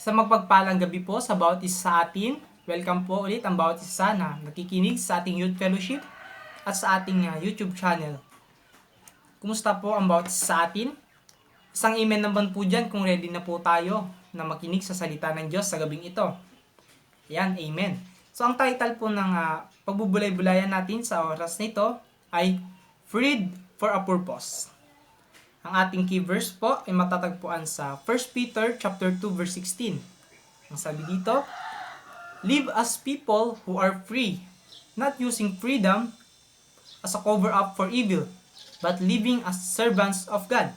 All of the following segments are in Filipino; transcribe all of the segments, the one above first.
Sa magpagpalang gabi po sa bawat isa sa atin. Welcome po ulit ang bawat isa na nakikinig sa ating Youth Fellowship at sa ating YouTube channel. Kumusta po ang bawat isa sa atin? Isang amen naman po dyan kung ready na po tayo na makinig sa salita ng Diyos sa gabing ito. Yan, amen. So ang title po ng pagbubulay-bulayan natin sa oras na ito ay Freed for a Purpose. Ang ating key verse po ay matatagpuan sa 1 Peter chapter 2 verse 16. Ang sabi dito, live as people who are free, not using freedom as a cover-up for evil, but living as servants of God.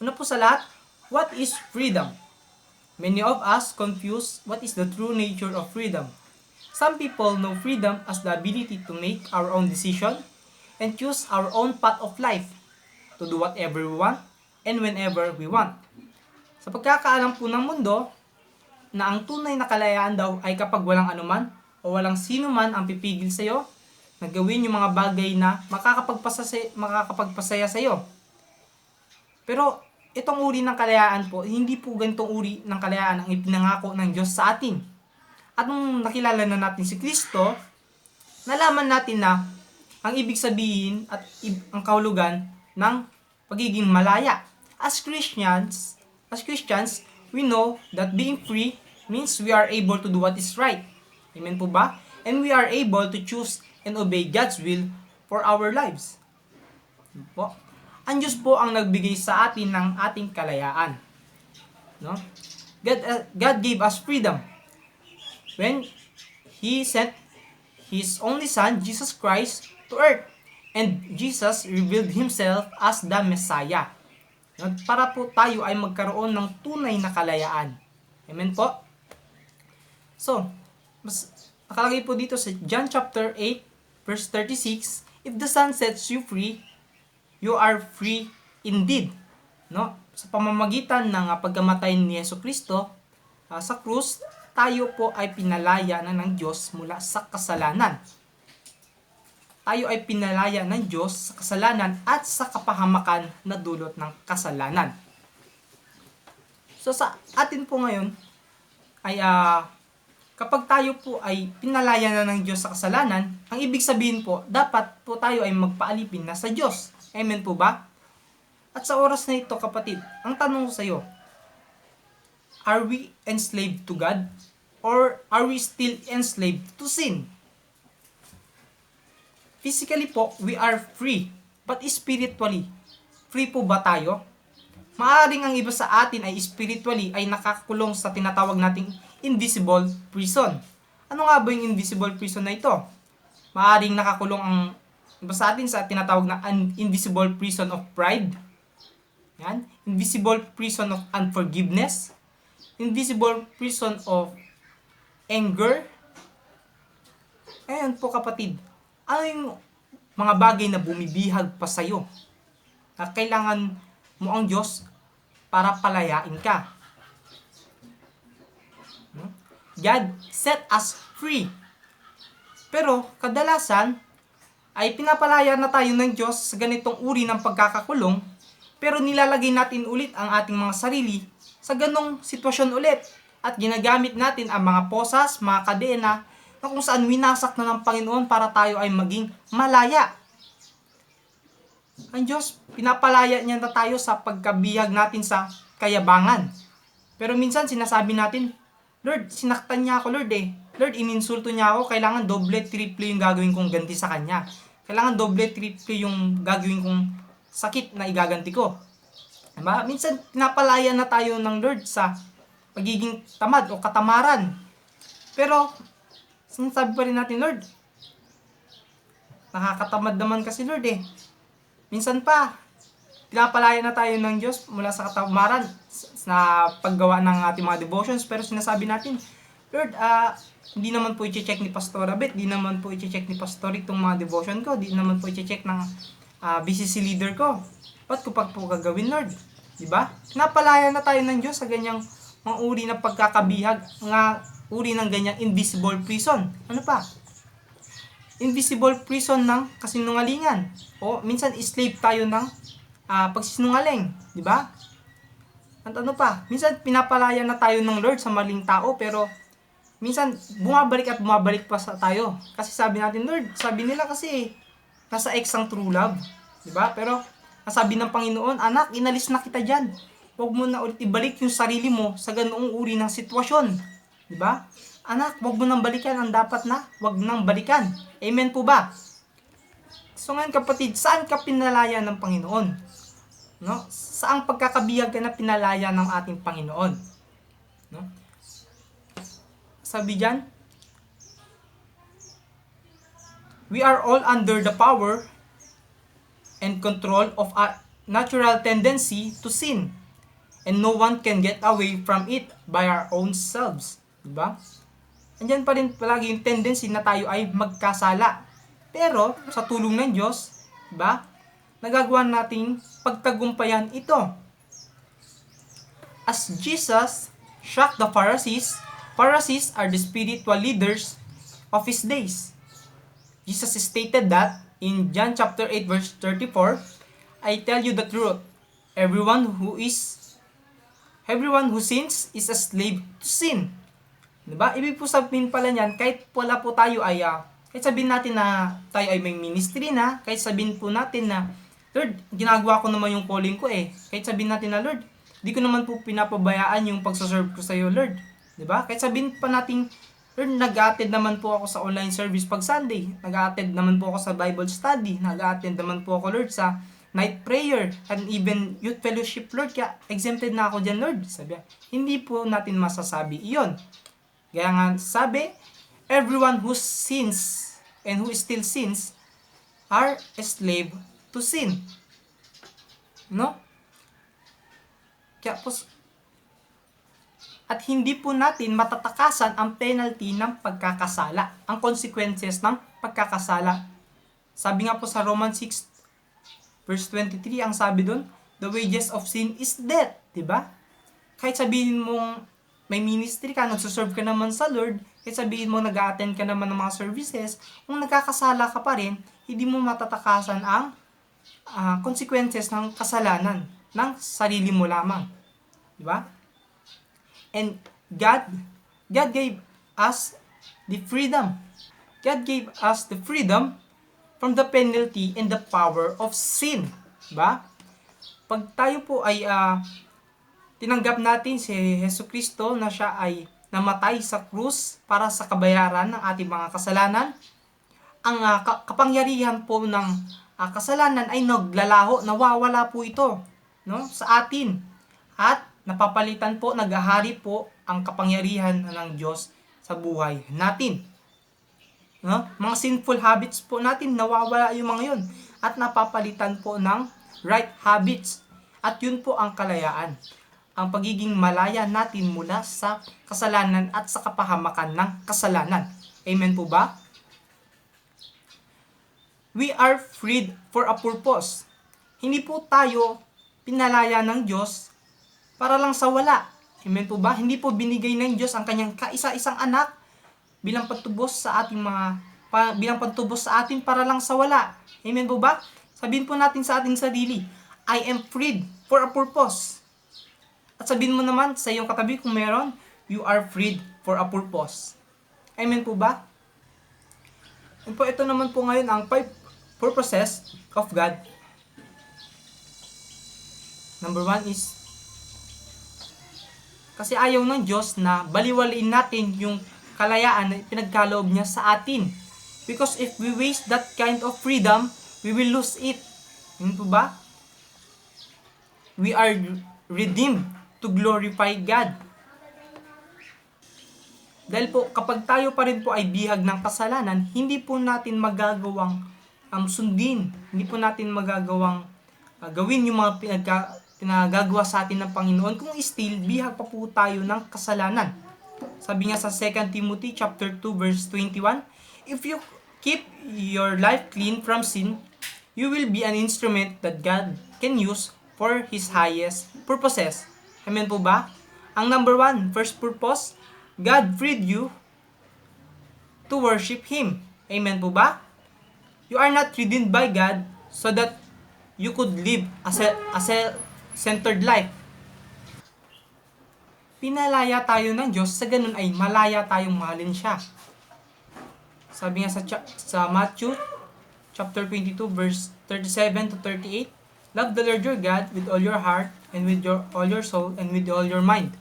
Una po sa lahat, what is freedom? Many of us confuse what is the true nature of freedom. Some people know freedom as the ability to make our own decision and choose our own path of life, to do whatever we want and whenever we want. Sa pagkakaalam po ng mundo, na ang tunay na kalayaan daw ay kapag walang anuman o walang sino man ang pipigil sa iyo na gawin yung mga bagay na makakapagpasaya sa iyo. Pero itong uri ng kalayaan po, hindi po ganitong uri ng kalayaan ang ipinangako ng Diyos sa atin. At nung nakilala na natin si Kristo, nalaman natin na ang ibig sabihin at ang kahulugan ng pagiging malaya. As Christians, we know that being free means we are able to do what is right. Amen po ba? And we are able to choose and obey God's will for our lives. Po. Ang Diyos po ang nagbigay sa atin ng ating kalayaan. No? God gave us freedom when He sent His only Son, Jesus Christ, to earth. And Jesus revealed Himself as the Messiah. Para po tayo ay magkaroon ng tunay na kalayaan. Amen po? So, mas nakalagay po dito sa John chapter 8, verse 36, if the Son sets you free, you are free indeed. No? Sa pamamagitan ng pagkamatay ni Jesucristo sa krus, tayo po ay pinalaya na ng Diyos mula sa kasalanan. Tayo ay pinalaya ng Diyos sa kasalanan at sa kapahamakan na dulot ng kasalanan. So sa atin po ngayon ay kapag tayo po ay pinalaya na ng Diyos sa kasalanan, ang ibig sabihin po, dapat po tayo ay magpaalipin na sa Diyos. Amen po ba? At sa oras na ito kapatid, ang tanong ko sa iyo, are we enslaved to God or are we still enslaved to sin? Physically po, we are free. But spiritually, free po ba tayo? Maaring ang iba sa atin ay spiritually ay nakakulong sa tinatawag nating invisible prison. Ano nga ba yung invisible prison na ito? Maaring nakakulong ang iba sa atin sa tinatawag na invisible prison of pride. Yan. Invisible prison of unforgiveness. Invisible prison of anger. Ayan po kapatid. Ano yung mga bagay na bumibihag pa sa'yo? Na kailangan mo ang Diyos para palayain ka. God set us free. Pero kadalasan ay pinapalaya na tayo ng Diyos sa ganitong uri ng pagkakakulong, pero nilalagay natin ulit ang ating mga sarili sa ganong sitwasyon ulit at ginagamit natin ang mga posas, mga kadena, na kung saan winasak na ng Panginoon para tayo ay maging malaya. Ang Diyos, pinapalaya niya na tayo sa pagkabihag natin sa kayabangan. Pero minsan sinasabi natin, Lord, sinaktan niya ako Lord eh. Lord, ininsulto niya ako, kailangan doble, triple yung gagawin kong ganti sa kanya. Kailangan doble, triple yung gagawin kong sakit na igaganti ko. Diba? Minsan pinapalaya na tayo ng Lord sa pagiging tamad o katamaran. Pero sinasabi pa rin natin, Lord, nakakatamad naman kasi Lord eh. Minsan pa, pinapalaya na tayo ng Diyos mula sa katamaran na paggawa ng ating mga devotions. Pero sinasabi natin, Lord, hindi naman po i-check ni Pastor Abet, hindi naman po i-check ni Pastor itong mga devotion ko, hindi naman po i-check ng BCC leader ko. Ba't ko pa po gagawin, Lord? Diba? Pinapalaya na tayo ng Diyos sa ganyang mga uri na pagkakabihag, nga uri ng ganyang invisible prison. Ano pa? Invisible prison ng kasinungalingan. O minsan slave tayo ng pagsisinungaling, di ba? At ano pa, minsan pinapalaya na tayo ng Lord sa maling tao, pero minsan bumabalik at bumabalik pa sa tayo. Kasi sabi natin, Lord, sabi nila kasi nasa ex ang true love. Diba? Pero nasabi ng Panginoon, anak, inalis na kita dyan. Huwag mo na ulit ibalik yung sarili mo sa ganoong uri ng sitwasyon. Diba? Anak, huwag mo nang balikan ang dapat na, huwag nang balikan. Amen po ba? So ngayon kapatid, saan ka pinalaya ng Panginoon? No? Saang pagkakabihag ka na pinalaya ng ating Panginoon? No? Sabi diyan, we are all under the power and control of a natural tendency to sin, and no one can get away from it by our own selves. Diba? Andyan pa rin palagi yung tendency na tayo ay magkasala. Pero sa tulong ng Diyos, diba, nagagawa nating pagtagumpayan ito. As Jesus shocked the Pharisees, Pharisees are the spiritual leaders of his days. Jesus stated that in John chapter 8 verse 34, I tell you the truth, everyone who sins is a slave to sin. Diba? Ibig po sabihin pala niyan, kahit wala po tayo ay kahit sabihin natin na tayo ay may ministry na, kahit sabihin po natin na, Lord, ginagawa ko naman yung calling ko eh. Kahit sabihin natin na, Lord, di ko naman po pinapabayaan yung pagsaserve ko sa iyo, Lord. Diba? Kahit sabihin pa natin, Lord, nag-a-attend naman po ako sa online service pag Sunday. Nag-a-attend naman po ako sa Bible study. Nag-a-attend naman po ako, Lord, sa night prayer and even youth fellowship, Lord. Kaya exempted na ako dyan, Lord. Sabi, hindi po natin masasabi iyon. Kaya nga sabi, everyone who sins and who still sins are a slave to sin. No? Kaya po, at hindi po natin matatakasan ang penalty ng pagkakasala, ang consequences ng pagkakasala. Sabi nga po sa Romans 6 verse 23, ang sabi doon, the wages of sin is death. Diba? Kahit sabihin mong may ministry ka, nagsuserve ka naman sa Lord, kahit sabihin mo nag-a-attend ka naman ng mga services, kung nagkakasala ka pa rin, hindi mo matatakasan ang consequences ng kasalanan ng sarili mo lamang. Diba? And God gave us the freedom. God gave us the freedom from the penalty and the power of sin. Diba? Pag tayo po ay tinanggap natin si Jesucristo na siya ay namatay sa krus para sa kabayaran ng ating mga kasalanan, ang kapangyarihan po ng kasalanan ay naglalaho, nawawala po ito, no, sa atin. At napapalitan po, naghahari po ang kapangyarihan ng Diyos sa buhay natin. No? Mga sinful habits po natin, nawawala yung mga yun. At napapalitan po ng right habits. At yun po ang kalayaan. Ang pagiging malaya natin mula sa kasalanan at sa kapahamakan ng kasalanan. Amen po ba? We are freed for a purpose. Hindi po tayo pinalaya ng Diyos para lang sa wala. Amen po ba? Hindi po binigay ng Diyos ang kanyang kaisa-isang anak bilang patubos sa ating bilang patubos sa atin para lang sa wala. Amen po ba? Sabihin po natin sa ating sarili, I am freed for a purpose. At sabihin mo naman sa iyong katabi kung meron, you are freed for a purpose. Amen po ba? And po ito naman po ngayon ang 5 purposes of God. Number 1 is, kasi ayaw ng Diyos na baliwalain natin yung kalayaan na pinagkaloob niya sa atin. Because if we waste that kind of freedom, we will lose it. Amen po ba? We are redeemed to glorify God. Dahil po, kapag tayo pa rin po ay bihag ng kasalanan, hindi po natin magagawang sundin. Hindi po natin magagawang gawin yung mga pinagagawa sa atin ng Panginoon kung still bihag pa po tayo ng kasalanan. Sabi nga sa 2 Timothy chapter 2 verse 21, if you keep your life clean from sin, you will be an instrument that God can use for His highest purposes. Amen po ba? Ang number 1, first purpose, God freed you to worship Him. Amen po ba? You are not redeemed by God so that you could live a self-centered life. pinalaya tayo ng Diyos, sa ganun ay malaya tayong mahalin siya. Sabi nga sa Matthew chapter 22 verse 37 to 38, love the Lord your God with all your heart and with all your soul and with all your mind.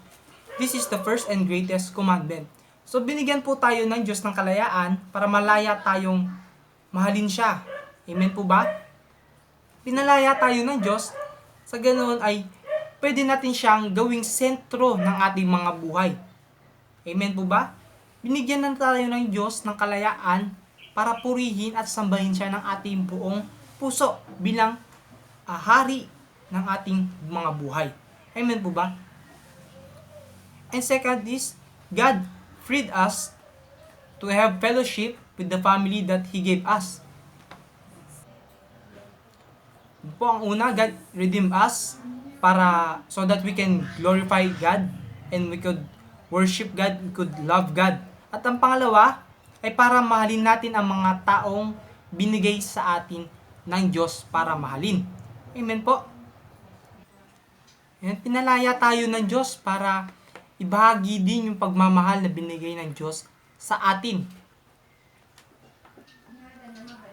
This is the first and greatest commandment. So binigyan po tayo ng Diyos ng kalayaan para malaya tayong mahalin siya. Amen po ba? Pinalaya tayo ng Diyos, sa ganoon ay pwede natin siyang gawing sentro ng ating mga buhay. Amen po ba? Binigyan na tayo ng Diyos ng kalayaan para purihin at sambahin siya ng ating buong puso bilang hari ng ating mga buhay. Amen po ba? And second is, God freed us to have fellowship with the family that He gave us. Po ang una, God redeemed us so that we can glorify God and we could worship God, we could love God. At ang pangalawa ay para mahalin natin ang mga taong binigay sa atin ng Diyos para mahalin. Amen po. Yan, pinalaya tayo ng Diyos para ibahagi din yung pagmamahal na binigay ng Diyos sa atin.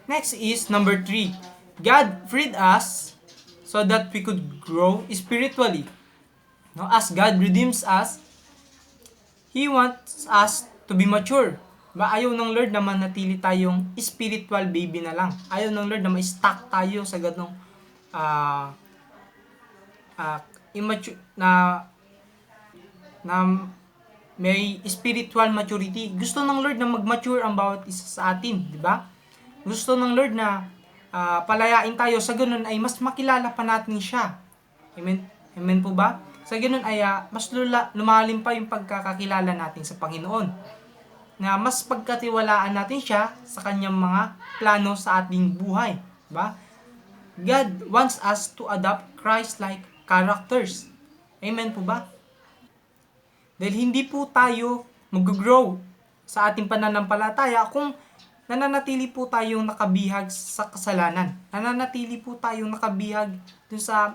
Next is number 3. God freed us so that we could grow spiritually. No, as God redeems us, He wants us to be mature. Ayaw ng Lord na manatili tayong spiritual baby na lang. Ayaw ng Lord na ma-stuck tayo sa ganong immature na may spiritual maturity. Gusto ng Lord na mag-mature ang bawat isa sa atin, di ba? Gusto ng Lord na palayain tayo, sa ganun ay mas makilala pa natin siya. Amen? Amen po ba? Sa ganun ay mas lumalim pa yung pagkakakilala natin sa Panginoon. Na mas pagkatiwalaan natin siya sa kanyang mga plano sa ating buhay. Diba? God wants us to adopt Christ-like characters. Amen po ba? Dahil hindi po tayo mag-grow sa ating pananampalataya kung nananatili po tayong nakabihag sa kasalanan. Nananatili po tayong nakabihag dun sa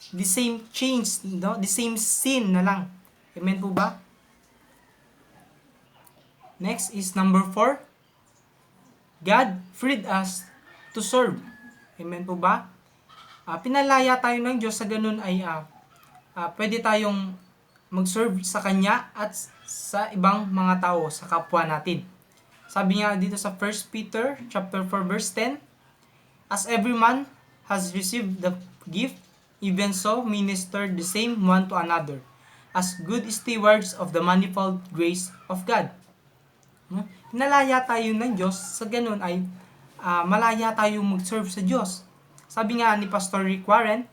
the same chains, no? The same sin na lang. Amen po ba? Next is number 4. God freed us to serve. Amen po ba? Pinalaya tayo ng Diyos, sa ganun ay pwede tayong mag-serve sa Kanya at sa ibang mga tao, sa kapwa natin. Sabi nga dito sa 1 Peter chapter 4 verse 10, as every man has received the gift, even so minister the same one to another, as good stewards of the manifold grace of God. Pinalaya tayo ng Diyos, sa ganun ay malaya tayong mag-serve sa Diyos. Sabi nga ni Pastor Rick Warren,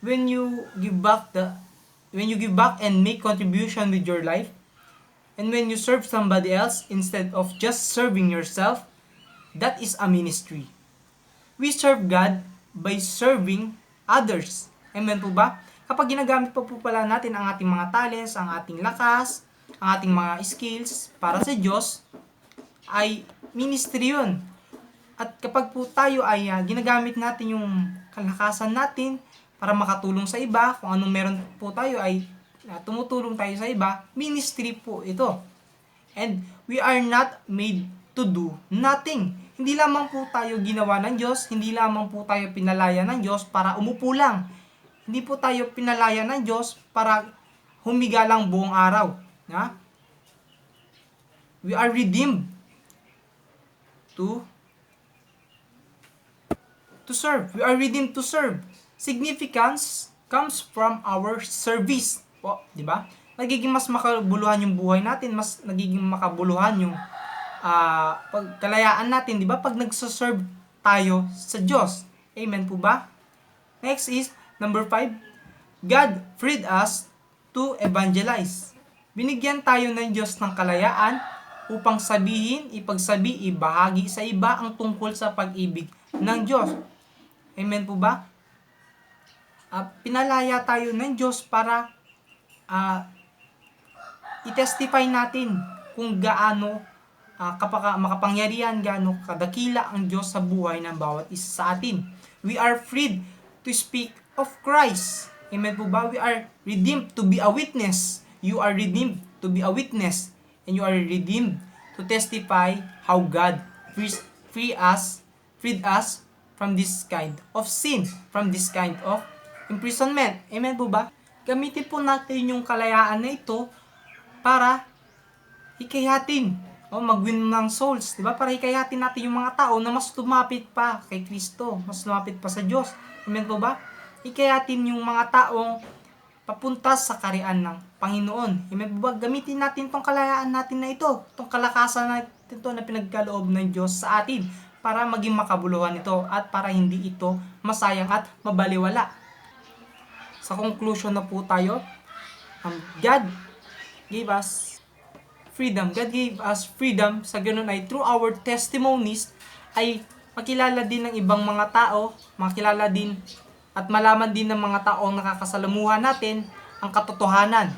when you give back and make contribution with your life, and when you serve somebody else instead of just serving yourself, that is a ministry. We serve God by serving others. Amen po ba? Kapag ginagamit po pala natin ang ating mga talents, ang ating lakas, ang ating mga skills para sa Diyos, ay ministry yun. At kapag po tayo ay ginagamit natin yung kalakasan natin para makatulong sa iba, kung anong meron po tayo ay tumutulong tayo sa iba, ministry po ito. And we are not made to do nothing. Hindi lamang po tayo ginawa ng Diyos, hindi lamang po tayo pinalaya ng Diyos para umupo lang. Hindi po tayo pinalaya ng Diyos para humiga lang buong araw. We are redeemed to serve. We are redeemed to serve. Significance comes from our service. Po, di ba? Nagiging mas makabuluhan yung buhay natin, mas nagiging makabuluhan yung pagkalayaan natin, di ba? Pag nagsaserve tayo sa Diyos. Amen po ba? Next is number 5. God freed us to evangelize. Binigyan tayo ng Diyos ng kalayaan upang sabihin, ipagsabi, ibahagi sa iba ang tungkol sa pag-ibig ng Diyos. Amen po ba? Pinalaya tayo ng Diyos para i-testify natin kung gaano makapangyarihan, gaano kadakila ang Diyos sa buhay ng bawat isa sa atin. We are freed to speak of Christ. Amen po ba? We are redeemed to be a witness. you are redeemed to be a witness, and you are redeemed to testify how God freed us from this kind of sin, from this kind of imprisonment. Amen po ba? Gamitin po natin yung kalayaan na ito para hikayatin o mag-win ng souls, di ba? Para hikayatin natin yung mga tao na mas lumapit pa kay Kristo, mas lumapit pa sa Diyos. Amen po ba? Hikayatin yung mga taong papunta sa kaharian ng Panginoon. Amen po ba? Gamitin natin tong kalayaan natin na ito, tong kalakasan natin ito na pinagkaloob ng Diyos sa atin para maging makabuluhan ito at para hindi ito masayang at mabaliwala. Sa conclusion na po tayo, God gave us freedom. God gave us freedom. Sa ganun ay through our testimonies ay makilala din ng ibang mga tao, makilala din at malaman din ng mga taong nakakasalamuhan natin ang katotohanan.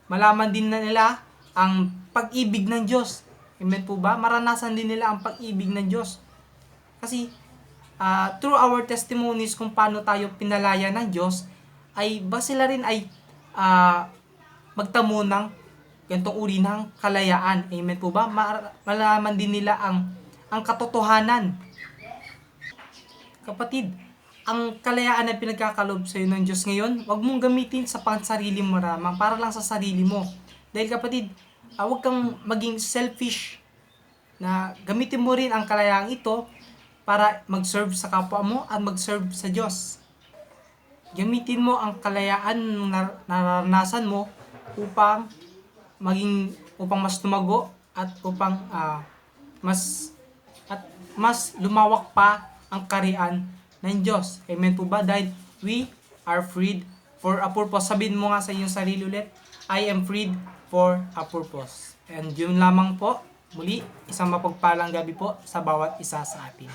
Malaman din na nila ang pag-ibig ng Diyos. Amen po ba? Maranasan din nila ang pag-ibig ng Diyos. Kasi through our testimonies kung paano tayo pinalaya ng Diyos, ay ba sila rin ay magtamo ng ganitong uri ng kalayaan. Amen po ba? Malaman din nila ang katotohanan. Kapatid, ang kalayaan na pinagkakalob sa iyo ng Diyos ngayon, wag mong gamitin sa pansarili mo ramang, para lang sa sarili mo. Dahil kapatid, wag kang maging selfish na gamitin mo rin ang kalayaang ito para mag-serve sa kapwa mo at mag-serve sa Diyos. Gamitin mo ang kalayaan na naranasan mo upang mas tumago at upang mas lumawak pa ang kaharian ng Diyos. Amen po ba? Dahil we are freed for a purpose. Sabihin mo nga sa iyong sarili ulit, I am freed for a purpose. And yun lamang po. Muli, isang mapagpalang gabi po sa bawat isa sa atin.